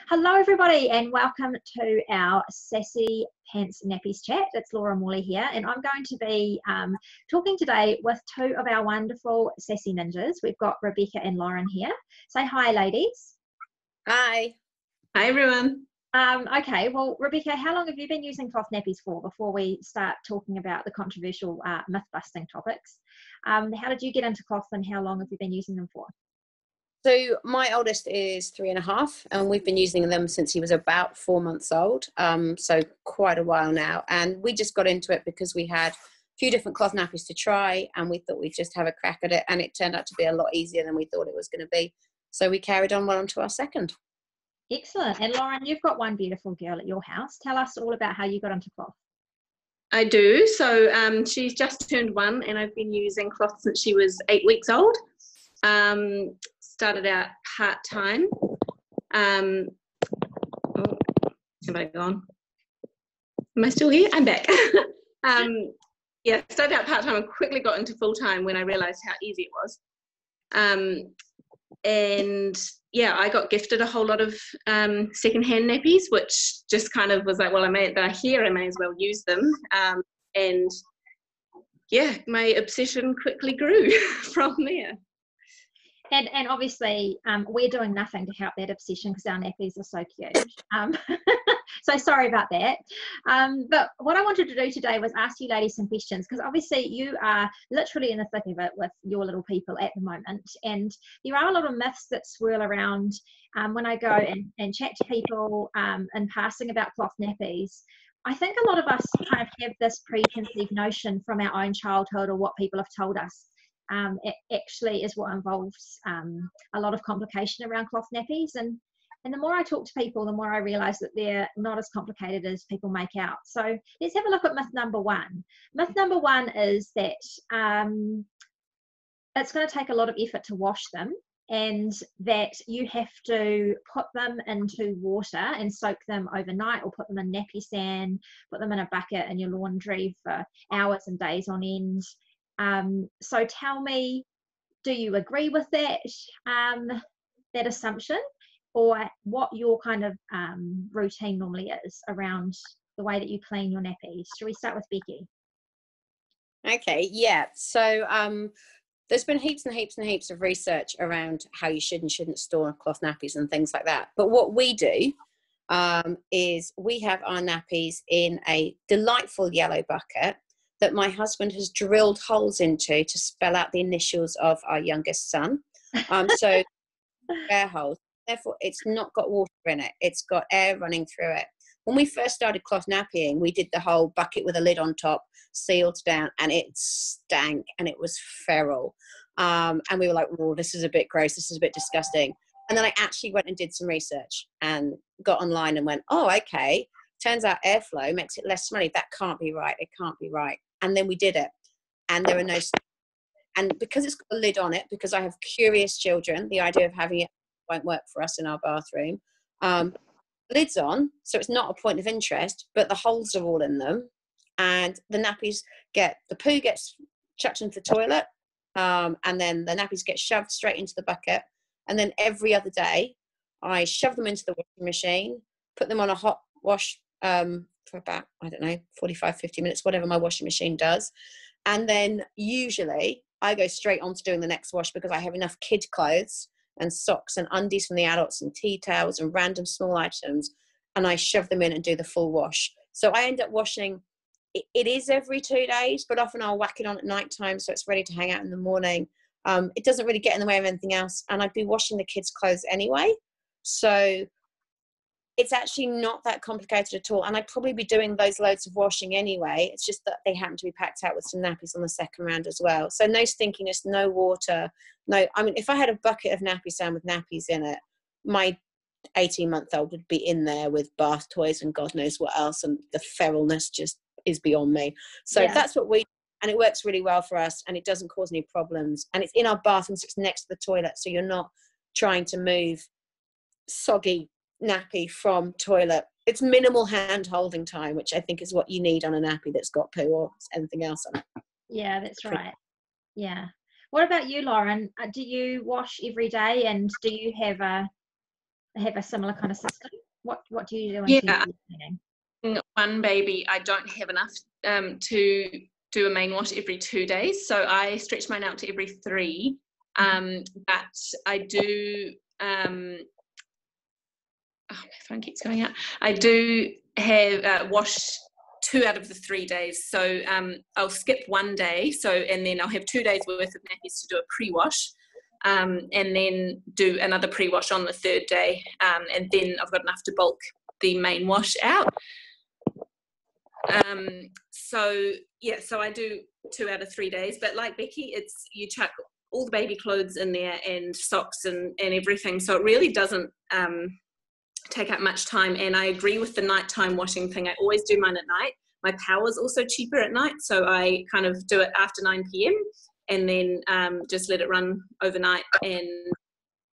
Hello everybody and welcome to our Sassy Pants Nappies chat. It's Laura Morley here and I'm going to be talking today with two of our wonderful sassy ninjas. We've got Rebecca and Lauren here. Say hi ladies. Hi. Hi everyone. Okay, well Rebecca, how long have you been using cloth nappies for before we start talking about the controversial myth busting topics? How did you get into cloth and how long have you been using them for? So my oldest is 3.5 and we've been using them since he was about 4 months old. So quite a while now. And we just got into it because we had a few different cloth nappies to try and we thought we'd just have a crack at it. And it turned out to be a lot easier than we thought it was going to be. So we carried on well onto our second. Excellent. And Lauren, you've got one beautiful girl at your house. Tell us all about how you got into cloth. I do. So she's just turned 1 and I've been using cloth since she was 8 weeks old. Started out part-time. Have I gone? Am I still here? I'm back. Yeah, started out part-time and quickly got into full-time when I realised how easy it was. And yeah, I got gifted a whole lot of second-hand nappies, which just kind of was like, well, they're here, I may as well use them. And yeah, my obsession quickly grew from there. And obviously, we're doing nothing to help that obsession because our nappies are so cute. So sorry about that. But what I wanted to do today was ask you ladies some questions because obviously you are literally in the thick of it with your little people at the moment. And there are a lot of myths that swirl around when I go and chat to people in passing about cloth nappies. I think a lot of us kind of have this preconceived notion from our own childhood or what people have told us. It actually is what involves a lot of complication around cloth nappies, and the more I talk to people, the more I realise that they're not as complicated as people make out. So let's have a look at myth number one. Myth number one is that it's going to take a lot of effort to wash them, and that you have to put them into water and soak them overnight, or put them in nappy sand, put them in a bucket in your laundry for hours and days on end. So tell me, do you agree with that that assumption, or what your kind of routine normally is around the way that you clean your nappies? Shall we start with Becky? Okay, yeah. So there's been heaps and heaps and heaps of research around how you should and shouldn't store cloth nappies and things like that. But what we do is we have our nappies in a delightful yellow bucket that my husband has drilled holes into to spell out the initials of our youngest son. So air holes. Therefore, it's not got water in it. It's got air running through it. When we first started cloth nappying, we did the whole bucket with a lid on top, sealed down, and it stank and it was feral. And we were like, oh, this is a bit gross. This is a bit disgusting. And then I actually went and did some research and got online and went, oh, okay. Turns out airflow makes it less smelly. That can't be right. It can't be right. And then we did it, and there are no, and because it's got a lid on it, because I have curious children, the idea of having it won't work for us in our bathroom. Lid's on, so it's not a point of interest, but the holes are all in them, and the nappies the poo gets chucked into the toilet, and then the nappies get shoved straight into the bucket, and then every other day I shove them into the washing machine, put them on a hot wash for about, I don't know, 45, 50 minutes, whatever my washing machine does. And then usually I go straight on to doing the next wash because I have enough kid clothes and socks and undies from the adults and tea towels and random small items. And I shove them in and do the full wash. So I end up washing, it is every 2 days, but often I'll whack it on at night time so it's ready to hang out in the morning. It doesn't really get in the way of anything else. And I'd be washing the kids' clothes anyway. So it's actually not that complicated at all. And I'd probably be doing those loads of washing anyway. It's just that they happen to be packed out with some nappies on the second round as well. So no stinkiness, no water. No, I mean, if I had a bucket of nappy sand with nappies in it, my 18-month-old would be in there with bath toys and God knows what else. And the feralness just is beyond me. So yeah. That's what we, and it works really well for us and it doesn't cause any problems. And it's in our bathroom, so it's next to the toilet. So you're not trying to move soggy nappy from toilet. It's minimal hand holding time, which I think is what you need on a nappy that's got poo or anything else on it. Yeah, that's right. Yeah. What about you, Lauren? Do you wash every day, and do you have a have a similar kind of system? What do you do in Yeah, cleaning? one baby, I don't have enough to do a main wash every 2 days, so I stretch mine out to every 3. But I do. Oh, my phone keeps going out. I do have wash 2 out of the 3 days. So I'll skip 1 day. And then I'll have 2 days worth of nappies to do a pre-wash, and then do another pre-wash on the 3rd day. And then I've got enough to bulk the main wash out. So I do 2 out of 3 days. But like Becky, you chuck all the baby clothes in there and socks and everything. So it really doesn't take up much time. And I agree with the nighttime washing thing. I always do mine at night. My power's also cheaper at night, so I kind of do it after 9 p.m. and then just let it run overnight, and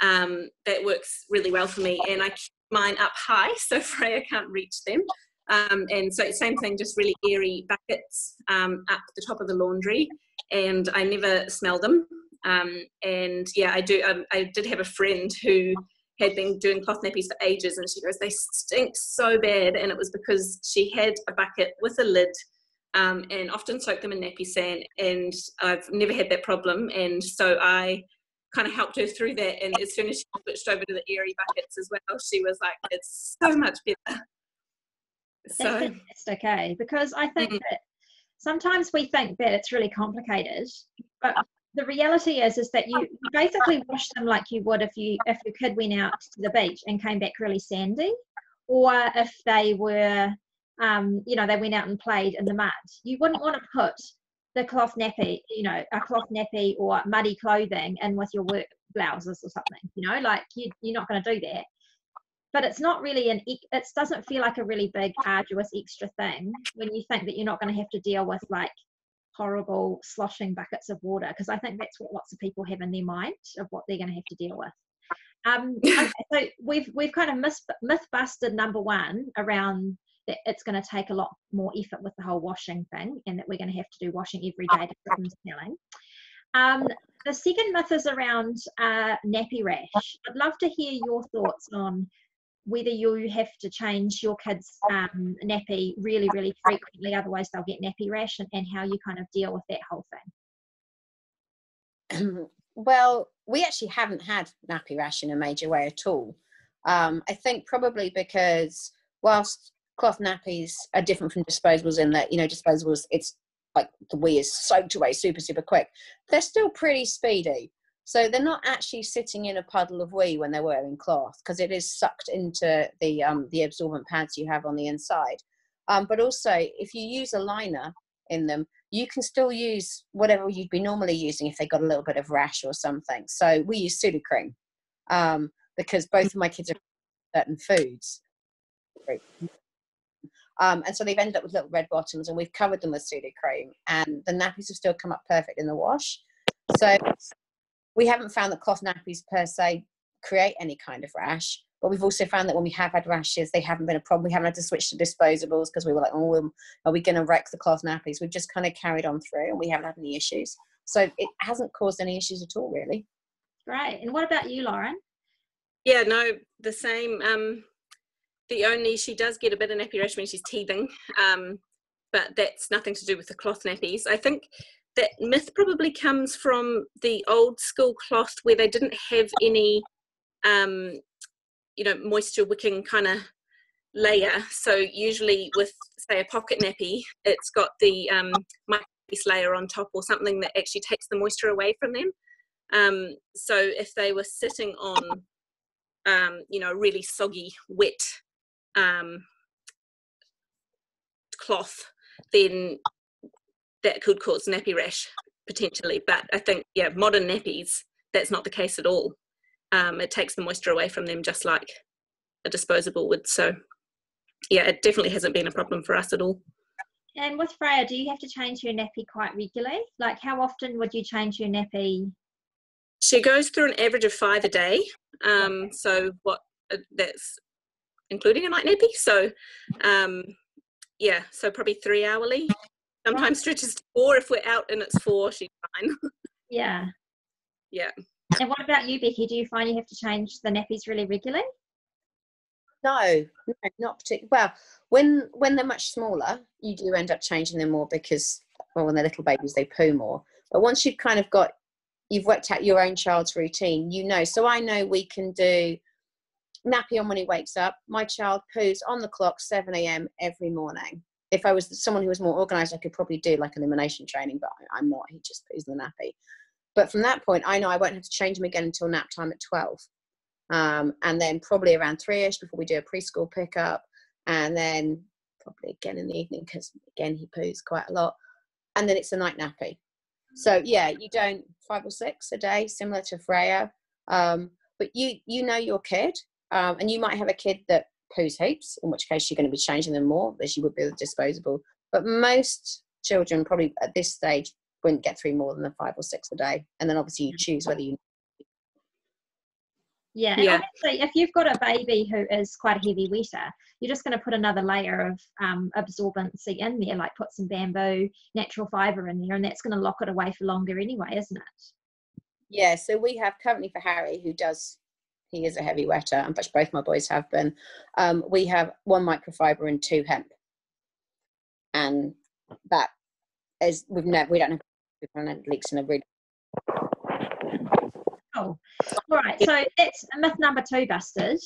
that works really well for me. And I keep mine up high so Freya can't reach them. And so same thing, just really airy buckets up the top of the laundry, and I never smell them. And yeah, I did have a friend who had been doing cloth nappies for ages, and she goes, they stink so bad, and it was because she had a bucket with a lid and often soaked them in nappy sand, and I've never had that problem. And so I kind of helped her through that, and as soon as she switched over to the airy buckets as well, she was like, it's so much better. That's fantastic, okay? Because I think that sometimes we think that it's really complicated, but the reality is that you basically wash them like you would if your kid went out to the beach and came back really sandy, or if they were, they went out and played in the mud. You wouldn't want to put the cloth nappy, a cloth nappy or muddy clothing in with your work blouses or something, like you're not going to do that. But it's not really it doesn't feel like a really big, arduous extra thing when you think that you're not going to have to deal with like horrible sloshing buckets of water, because I think that's what lots of people have in their mind of what they're going to have to deal with. Okay, so we've kind of myth busted number 1 around that it's going to take a lot more effort with the whole washing thing, and that we're going to have to do washing every day to keep them smelling. The second myth is around nappy rash. I'd love to hear your thoughts on whether you have to change your kids' nappy really, really frequently, otherwise they'll get nappy rash, and how you kind of deal with that whole thing. Well, we actually haven't had nappy rash in a major way at all. I think probably because whilst cloth nappies are different from disposables in that, disposables, it's like the wee is soaked away super, super quick. They're still pretty speedy. So they're not actually sitting in a puddle of wee when they're wearing cloth, because it is sucked into the absorbent pads you have on the inside. But also, if you use a liner in them, you can still use whatever you'd be normally using if they got a little bit of rash or something. So we use Sudocrem because both of my kids are certain foods. And so they've ended up with little red bottoms, and we've covered them with Sudocrem, and the nappies have still come up perfect in the wash. So we haven't found that cloth nappies per se create any kind of rash, but we've also found that when we have had rashes, they haven't been a problem. We haven't had to switch to disposables because we were like, oh, are we going to wreck the cloth nappies? We've just kind of carried on through, and we haven't had any issues. So it hasn't caused any issues at all, really. Great. And what about you, Lauren? Yeah, no, the same. She does get a bit of nappy rash when she's teething, but that's nothing to do with the cloth nappies. I think that myth probably comes from the old school cloth where they didn't have any, moisture wicking kind of layer. So usually with, say, a pocket nappy, it's got the micropiece layer on top or something that actually takes the moisture away from them. So if they were sitting on, a really soggy, wet cloth, then that could cause nappy rash potentially. But I think, modern nappies, that's not the case at all. It takes the moisture away from them just like a disposable would. So it definitely hasn't been a problem for us at all. And with Freya, do you have to change her nappy quite regularly? Like, how often would you change your nappy? She goes through an average of 5 a day. So that's including a night nappy. So so probably 3 hourly. Sometimes stretches to 4. If we're out and it's 4, she's fine. Yeah. Yeah. And what about you, Becky? Do you find you have to change the nappies really regularly? No, not particularly. Well, when they're much smaller, you do end up changing them more because, well, when they're little babies, they poo more. But once you've kind of you've worked out your own child's routine, you know. So I know we can do nappy on when he wakes up. My child poos on the clock 7 a.m. every morning. If I was someone who was more organised, I could probably do like elimination training, but I'm not. He just poos in the nappy. But from that point, I know I won't have to change him again until nap time at 12. And then probably around 3ish before we do a preschool pickup, and then probably again in the evening because again he poos quite a lot, and then it's a night nappy. So yeah, you don't 5 or 6 a day, similar to Freya, but you know your kid, and you might have a kid that poos heaps, in which case you're going to be changing them more as you would be with disposable. But most children probably at this stage wouldn't get through more than the 5 or 6 a day, and then obviously you choose whether you. Yeah, and obviously if you've got a baby who is quite a heavy wetter, you're just going to put another layer of absorbency in there, like put some bamboo, natural fibre in there, and that's going to lock it away for longer anyway, isn't it? Yeah, so we have currently for Harry, he is a heavy wetter, and both my boys have been, we have 1 microfiber and 2 hemp. And that is, we don't have leaks in a really. Oh, all right. So that's myth number 2 busted.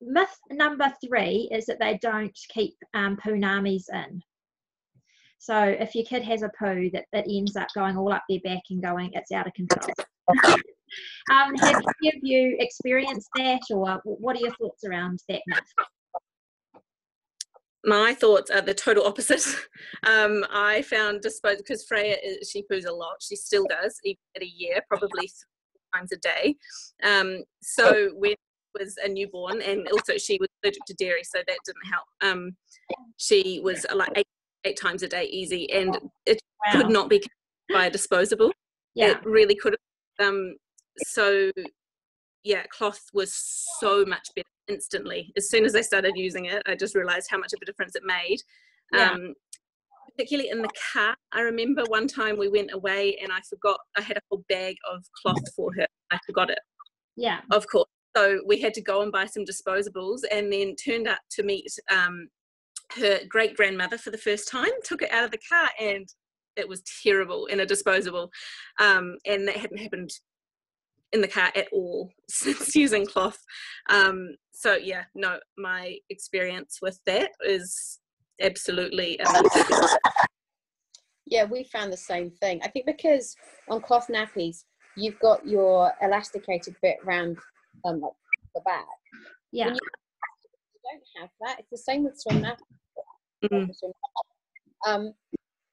Myth number 3 is that they don't keep poo namis in. So if your kid has a poo that ends up going all up their back and going, it's out of control. Have any of you experienced that, or what are your thoughts around that myth? My thoughts are the total opposite. I found because Freya, she poos a lot. She still does, even at a year, probably 3 times a day. So when I was a newborn, and also she was allergic to dairy, so that didn't help. She was like 8 times a day easy, and it could not be by a disposable. Yeah. It really could have. So yeah, cloth was so much better instantly. As soon as I started using it, I just realized how much of a difference it made. Yeah. Particularly in the car. I remember one time we went away and I forgot, I had a whole bag of cloth for her. I forgot it. Yeah. Of course. So we had to go and buy some disposables, and then turned up to meet her great-grandmother for the first time, took it out of the car, and it was terrible in a disposable. And that hadn't happened in the car at all since using cloth. So yeah, no, my experience with that is absolutely Yeah, we found the same thing. I think because on cloth nappies, you've got your elasticated bit around like the back. Yeah. When you don't have that. It's the same with swim nappies.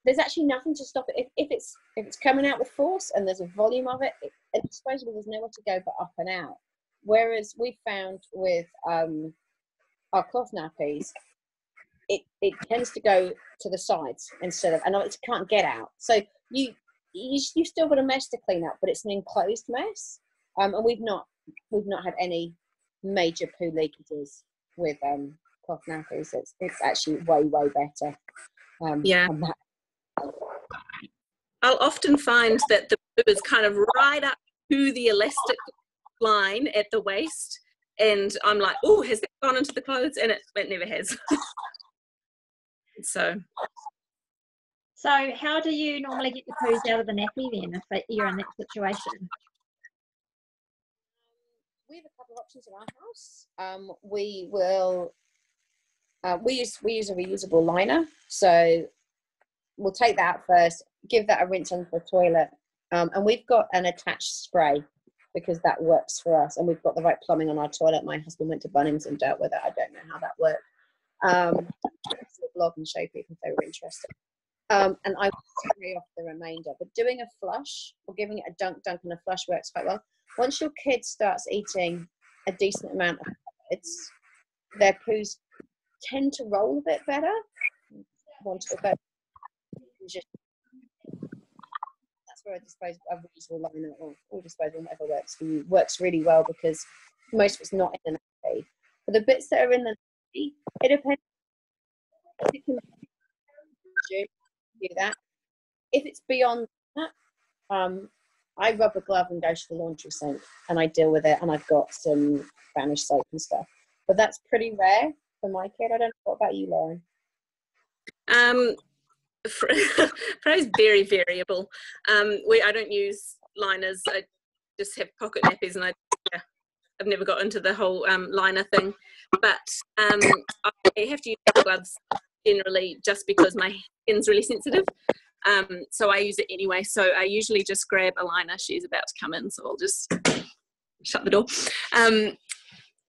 There's actually nothing to stop it. If it's coming out with force and there's a volume of it, it's supposedly there's nowhere to go but up and out. Whereas we found with our cloth nappies, it tends to go to the sides instead of, and it can't get out. So you still got a mess to clean up, but it's an enclosed mess. And we've not had any major poo leakages with cloth nappies. It's actually way better. Yeah. I'll often find that the poo is kind of right up to the elastic line at the waist, and I'm like, oh, has that gone into the clothes? And it never has. So how do you normally get the poos out of the nappy then if you're in that situation? We have a couple of options in our house. We will we use a reusable liner, so we'll take that out first, give that a rinse under the toilet, and we've got an attached spray because that works for us, and we've got the right plumbing on our toilet. My husband went to Bunnings and dealt with it. I don't know how that worked. I'll blog and show people if they were interested. And I will carry off the remainder. But doing a flush or giving it a dunk and a flush works quite well. Once your kid starts eating a decent amount of fluids, their poos tend to roll a bit better. That's where a reusable liner or disposable, whatever works for you, works really well because most of it's not in the nappy. But the bits that are in the nappy, it depends. You can do that. If it's beyond that, I rub a glove and go to the laundry sink and I deal with it, and I've got some Spanish soap and stuff. but that's pretty rare for my kid. I don't know. What about you, Lauren? Freya's very variable. I don't use liners. I just have pocket nappies, and I've never got into the whole liner thing. But I have to use gloves generally just because my skin's really sensitive. So I use it anyway. So I usually just grab a liner. She's about to come in, so I'll just shut the door.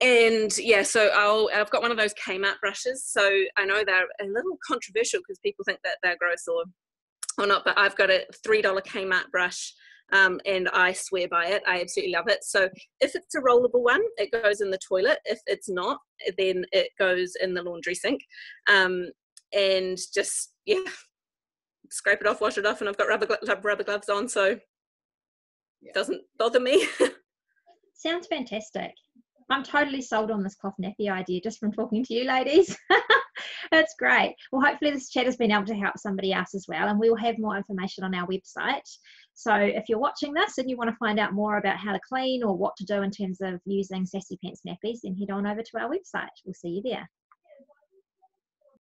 And yeah, so I've got one of those Kmart brushes. So I know they're a little controversial because people think that they're gross or not, but I've got a $3 Kmart brush, and I swear by it. I absolutely love it. So if it's a rollable one, it goes in the toilet. If it's not, then it goes in the laundry sink. And just, yeah, scrape it off, wash it off, and I've got rubber gloves on, so it doesn't bother me. Sounds fantastic. I'm totally sold on this cloth nappy idea just from talking to you ladies. That's great. Well, hopefully this chat has been able to help somebody else as well, and we will have more information on our website. So if you're watching this and you want to find out more about how to clean or what to do in terms of using Sassy Pants nappies, then head on over to our website. We'll see you there.